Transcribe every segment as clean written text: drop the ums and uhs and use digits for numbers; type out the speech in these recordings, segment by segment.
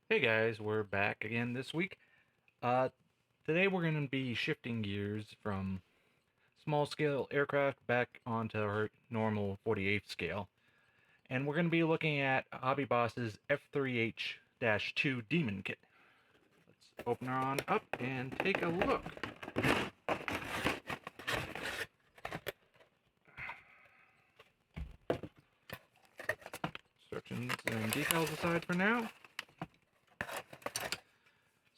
Hey guys, we're back again this week. Uh, Today we're going to be shifting gears from small scale aircraft back onto our normal 48th scale, and we're going to be looking at Hobby Boss's F3H-2 Demon kit. Let's open her on up and take a look. Instructions and decals aside for now.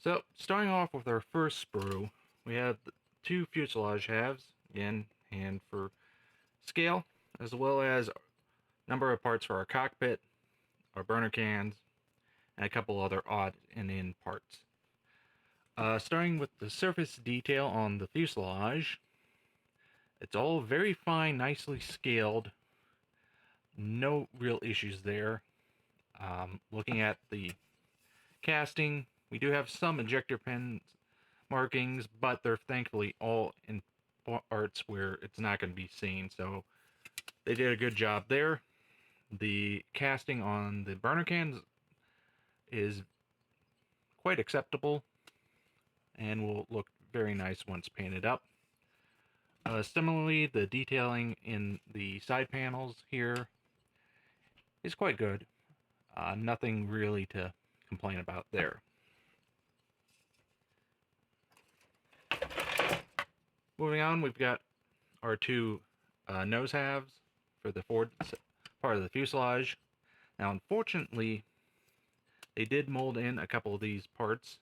So, starting off with our first sprue, we have the two fuselage halves, again, and for scale, as well as number of parts for our cockpit, our burner cans, and a couple other odd and end parts. Starting with the surface detail on the fuselage, it's all very fine, nicely scaled. No real issues there. Looking at the casting, we do have some ejector pin markings, but they're thankfully all in parts where it's not going to be seen, so they did a good job there. The casting on the burner cans is quite acceptable and will look very nice once painted up. Similarly, the detailing in the side panels here is quite good. Nothing really to complain about there. Moving on, we've got our two nose halves for the forward part of the fuselage. Now, unfortunately, they did mold in a couple of these parts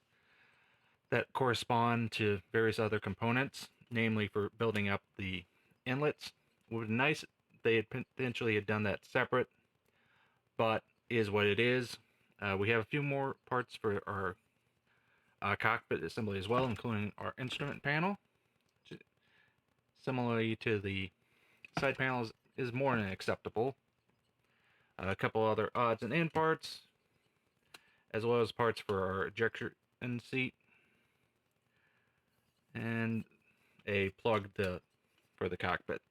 that correspond to various other components, namely for building up the inlets. It would be nice if they had potentially had done that separate, but is what it is. We have a few more parts for our cockpit assembly as well, including our instrument panel. Similarly to the side panels, is more than acceptable. A couple other odds and end parts, as well as parts for our ejection seat, and a plug for the cockpit.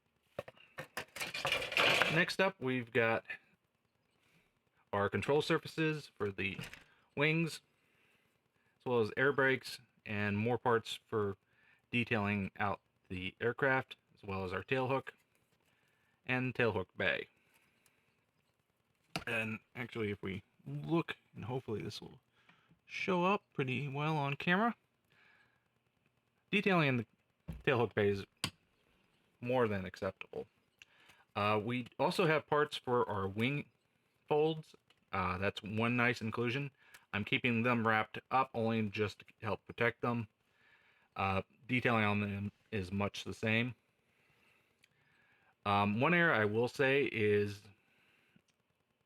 Next up, we've got our control surfaces for the wings, as well as air brakes, and more parts for detailing out the aircraft, as well as our tailhook and tailhook bay. And actually, if we look, and hopefully this will show up pretty well on camera, detailing in the tailhook bay is more than acceptable. We also have parts for our wing folds. That's one nice inclusion. I'm keeping them wrapped up only just to help protect them. Detailing on them is much the same. One error I will say is,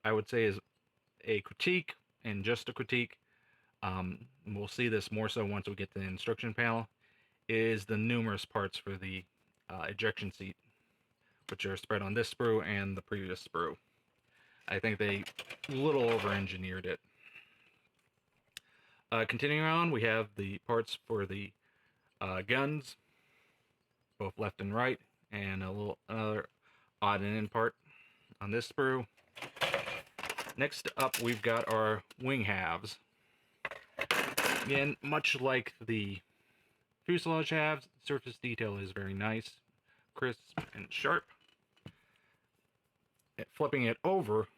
I would say is a critique, and just a critique. We'll see this more so once we get to the instruction panel, is the numerous parts for the ejection seat, which are spread on this sprue and the previous sprue. I think they a little over-engineered it. Continuing on, we have the parts for the guns, both left and right, and another odd and end part on this sprue. Next up, we've got our wing halves. Again, much like the fuselage halves, surface detail is very nice, crisp, and sharp. Flipping it over,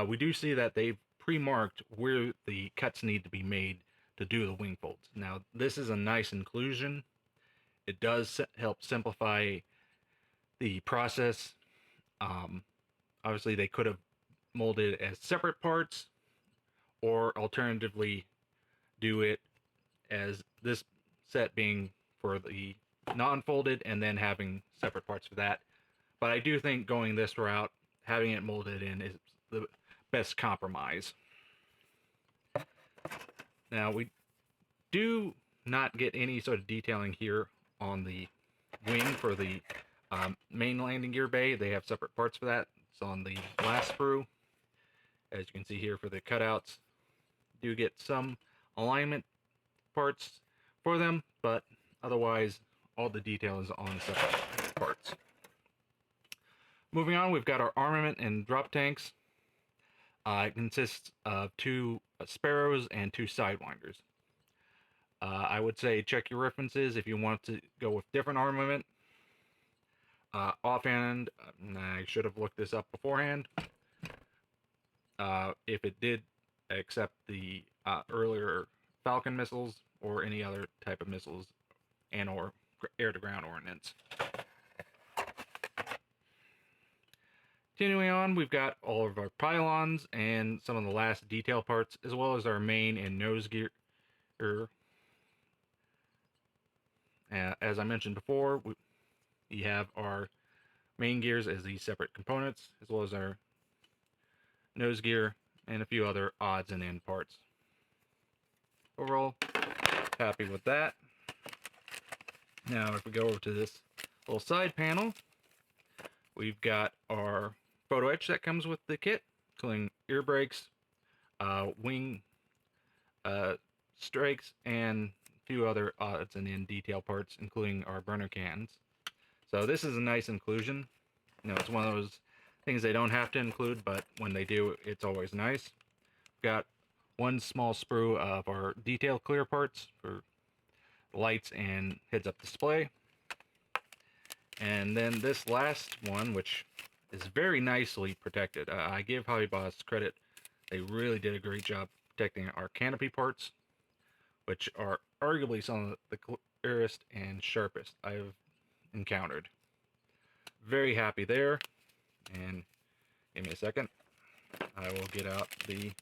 we do see that they've pre-marked where the cuts need to be made to do the wing folds. Now, this is a nice inclusion. It does help simplify the process. Obviously, they could have molded it as separate parts, or alternatively do it as this set being for the non-folded and then having separate parts for that. But I do think going this route, having it molded in, is the best compromise. Now, we do not get any sort of detailing here on the wing for the main landing gear bay. They have separate parts for that. It's on the last sprue. As you can see here for the cutouts, do get some alignment parts for them, but otherwise all the detail is on separate parts. Moving on, we've got our armament and drop tanks. It consists of 2 sparrows and 2 sidewinders. I would say check your references if you want to go with different armament. Offhand, I should have looked this up beforehand. If it did accept the earlier Falcon missiles or any other type of missiles and or air-to-ground ordnance. Continuing on, we've got all of our pylons and some of the last detail parts, as well as our main and nose gear. As I mentioned before, we have our main gears as these separate components, as well as our nose gear and a few other odds and end parts. Overall, happy with that. Now, if we go over to this little side panel, we've got our photo etch that comes with the kit, including ear brakes, wing strikes, and a few other odds and end detail parts, including our burner cans. So this is a nice inclusion. You know, it's one of those things they don't have to include, but when they do, it's always nice. We've got one small sprue of our detail clear parts for lights and heads-up display. And then this last one, which is very nicely protected. I give Hobby Boss credit. They really did a great job protecting our canopy parts, which are arguably some of the clearest and sharpest I've encountered. Very happy there. And give me a second. I will get out the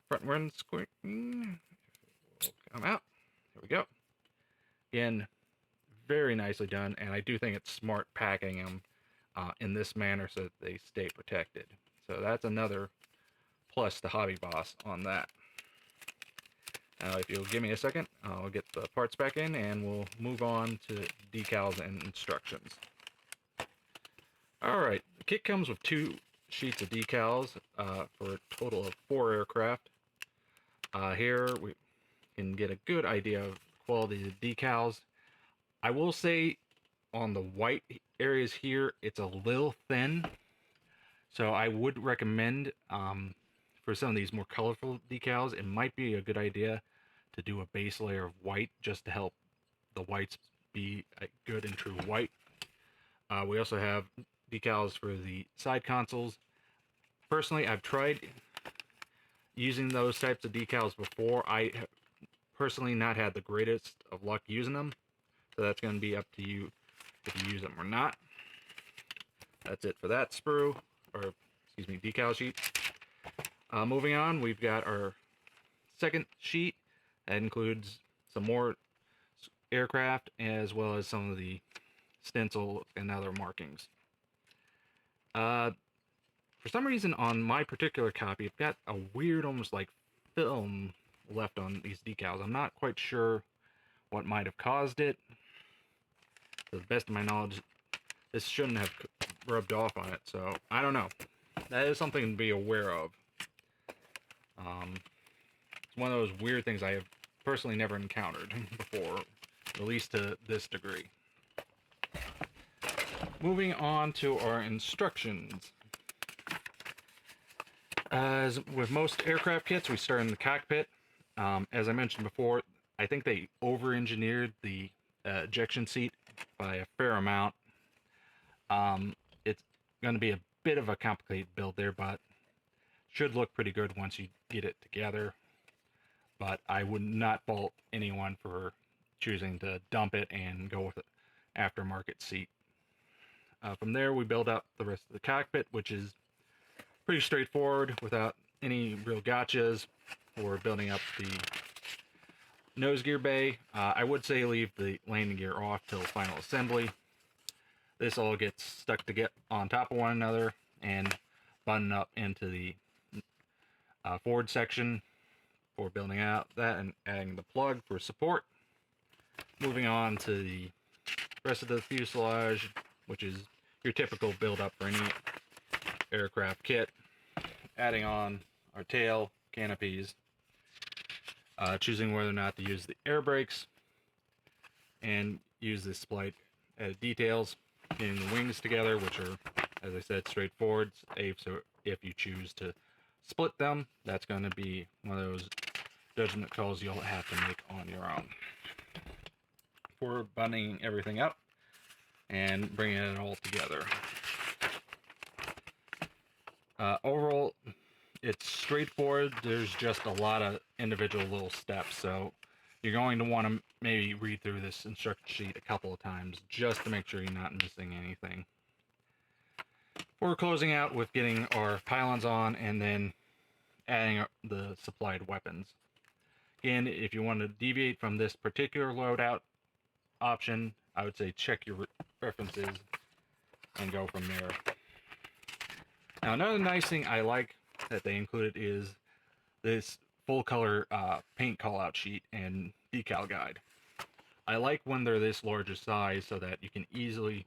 front windscreen. Will come out. There we go. Again, very nicely done, and I do think it's smart packing them in this manner so that they stay protected. So that's another plus to Hobby Boss on that. Now, if you'll give me a second, I'll get the parts back in, and we'll move on to decals and instructions. Alright, the kit comes with 2 sheets of decals for a total of 4 aircraft. Here we can get a good idea of the quality of the decals. I will say on the white areas here, it's a little thin. So I would recommend for some of these more colorful decals, it might be a good idea to do a base layer of white just to help the whites be a good and true white. We also have decals for the side consoles. Personally, I've tried using those types of decals before. I have personally not had the greatest of luck using them. So that's going to be up to you if you use them or not. That's it for that sprue, or excuse me, decal sheet. Moving on, we've got our second sheet. That includes some more aircraft as well as some of the stencil and other markings. For some reason on my particular copy, I've got a weird almost like film left on these decals. I'm not quite sure what might have caused it. To the best of my knowledge, this shouldn't have rubbed off on it, so I don't know. That is something to be aware of. It's one of those weird things I have personally never encountered before, at least to this degree. Moving on to our instructions. As with most aircraft kits, we start in the cockpit. As I mentioned before, I think they over-engineered the ejection seat by a fair amount. It's going to be a bit of a complicated build there, but should look pretty good once you get it together. But I would not fault anyone for choosing to dump it and go with an aftermarket seat. From there, we build up the rest of the cockpit, which is pretty straightforward without any real gotchas. We're building up the nose gear bay. I would say leave the landing gear off till final assembly. This all gets stuck to get on top of one another and button up into the forward section for building out that and adding the plug for support. Moving on to the rest of the fuselage, which is your typical build up for any aircraft kit. Adding on our tail, canopies, choosing whether or not to use the air brakes, and use the splice details, getting the wings together, which are, as I said, straightforward, safe, so if you choose to split them, that's going to be one of those judgment calls you'll have to make on your own. For buttoning everything up and bringing it all together. Overall, it's straightforward. There's just a lot of individual little steps, so you're going to want to maybe read through this instruction sheet a couple of times just to make sure you're not missing anything. We're closing out with getting our pylons on and then adding the supplied weapons. Again, if you want to deviate from this particular loadout option, I would say check your references and go from there. Now, another nice thing I like that they included is this full color paint callout sheet and decal guide. I like when they're this large a size so that you can easily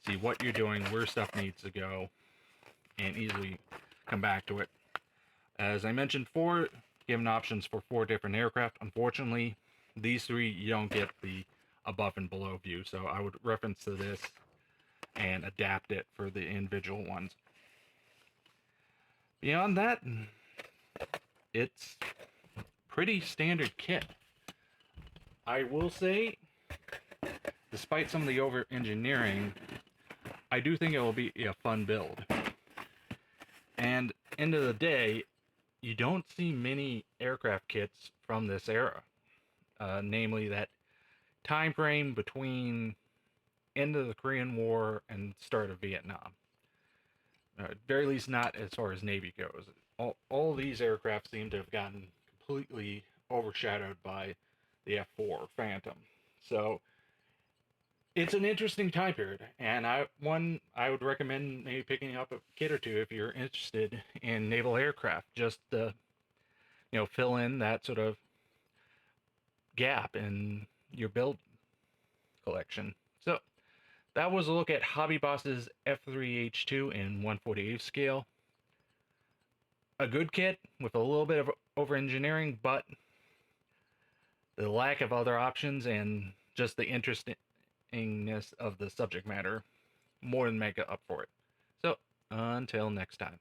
see what you're doing, where stuff needs to go, and easily come back to it. As I mentioned before, given options for 4 different aircraft, unfortunately, these 3 you don't get the above and below view, so I would reference to this and adapt it for the individual ones. Beyond that, it's pretty standard kit. I will say, despite some of the over-engineering, I do think it will be a fun build. And end of the day, you don't see many aircraft kits from this era. Namely that time frame between end of the Korean War and start of Vietnam. At very least not as far as Navy goes. All these aircraft seem to have gotten completely overshadowed by the F4 Phantom. So it's an interesting time period, and I would recommend maybe picking up a kit or two if you're interested in naval aircraft, just to fill in that sort of gap in your build collection. So that was a look at Hobby Boss's F3H-2 in 1/48 scale. A good kit with a little bit of over-engineering, but the lack of other options and just the interestingness of the subject matter more than make it up for it. So, until next time.